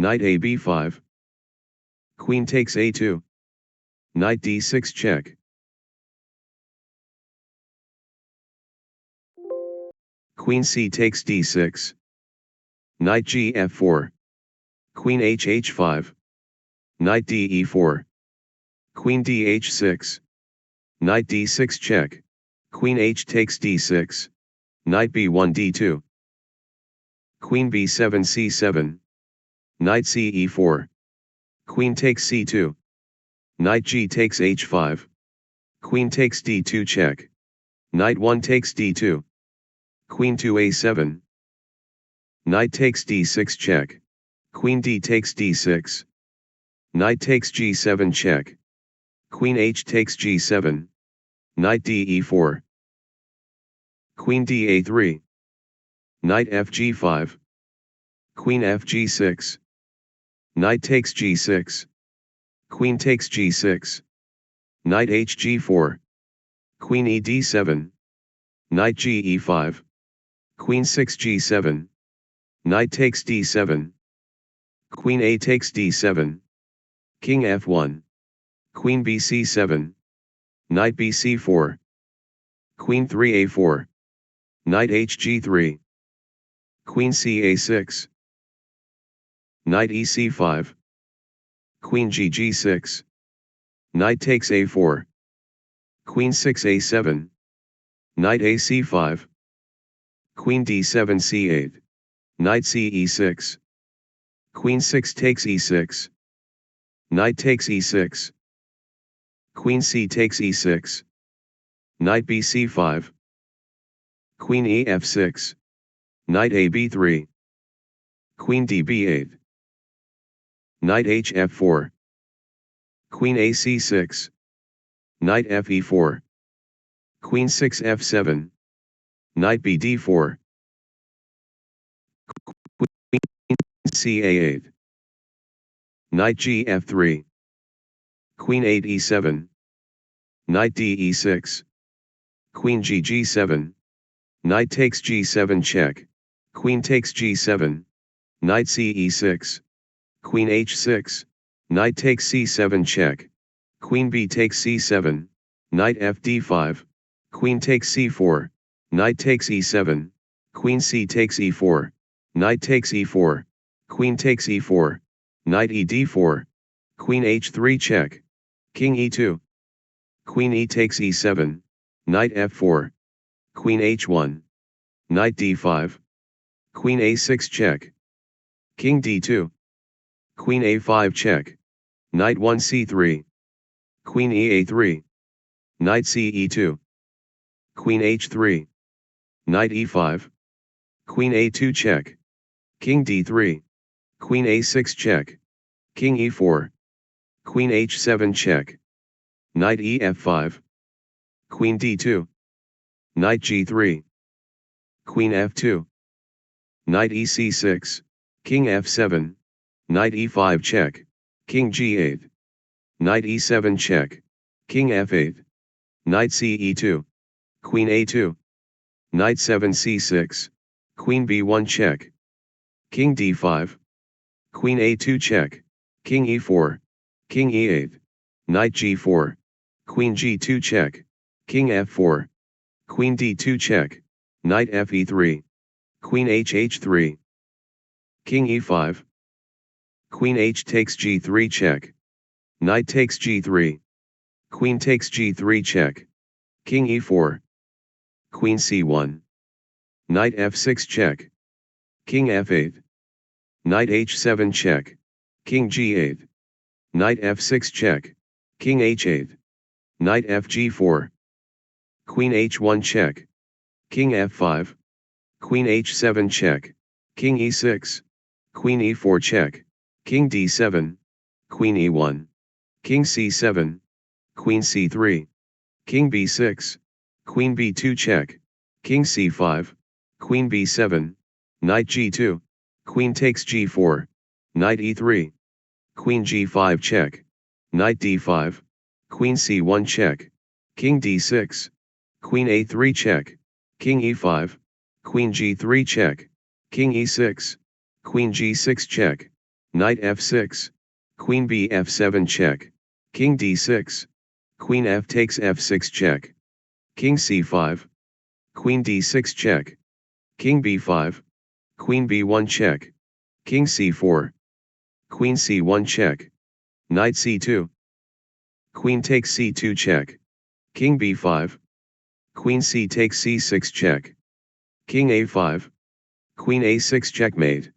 Knight a b5. Queen takes a2. Knight d6 check. Queen c takes d6. Knight g f4. Queen h5. Knight d e4. Queen d h6. Knight d6 check. Queen h takes d6. Knight b1 d2. Queen b7 c7. Knight c e4. Queen takes c2. Knight g takes h5. Queen takes d2 check. Knight 1 takes d2. Queen 2 a7. Knight takes d6 check. Queen d takes d6. Knight takes g7 check. Queen h takes g7. Knight d e4. Queen d a3. Knight f g5. Queen f g6. Knight takes g6. Queen takes g6. Knight h g4. Queen e d7. Knight g e5. Queen 6 g7. Knight takes d7. Queen a takes d7. King f1. Queen b c7. Knight b c4. Queen 3 a4. Knight h g3. Queen c a6. Knight e c5. Queen g g6. Knight takes a4. Queen 6 a7. Knight a c5. Queen d7 c8. Knight c e6. Queen 6 takes e6. Knight takes e6. Queen c takes e6. Knight b c5. Queen e f6. Knight a b3. Queen d b8. Knight h f4. Queen a c6. Knight f e4. Queen 6 f7. Knight b d4. Queen c a8. Knight g f3. Queen 8 e7. Knight d e6. Queen g g7. Knight takes g7 check. Queen takes g7. Knight c e6. Queen h6. Knight takes c7 check. Queen b takes c7. Knight f d5. Queen takes c4. Knight takes e7. Queen c takes e4. Knight takes e4. Queen takes e4. Knight e d4. Queen h3 check. King e2. Queen e takes e7. Knight f4. Queen h1. Knight d5. Queen a6 check. King d2. Queen a5 check. Knight 1 c3. Queen e a3. Knight c e2. Queen h3. Knight e5. Queen a2 check. King d3. Queen a6 check. King e4. Queen h7 check. Knight ef5. Queen d2. Knight g3. Queen f2. Knight ec6. King f7. Knight e5 check. King g8. Knight e7 check. King f8. Knight ce2. Queen a2. Knight 7 c6. Queen b1 check. King d5. Queen a2 check. King e4. King e8. Knight g4. Queen g2 check. King f4. Queen d2 check. Knight fe3. Queen h3. King e5. Queen h takes g3 check. Knight takes g3. Queen takes g3 check. King e4. Queen c1. Knight f6 check. King f8. Knight h7 check. King g8. Knight f6 check. King h8. Knight fg4. Queen h1 check. King f5. Queen h7 check. King e6. Queen e4 check. King d7. Queen e1. King c7. Queen c3. King b6. Queen b2 check. King c5. Queen b7. Knight g2. Queen takes g4. Knight e3. Queen g5 check. Knight d5. Queen c1 check. King d6. Queen a3 check. King e5. Queen g3 check. King e6. Queen g6 check. Knight f6, Queen b f7 check, King d6, Queen f takes f6 check, King c5, Queen d6 check, King b5, Queen b1 check, King c4, Queen c1 check, Knight c2, Queen takes c2 check, King b5, Queen c takes c6 check, King a5, Queen a6 checkmate.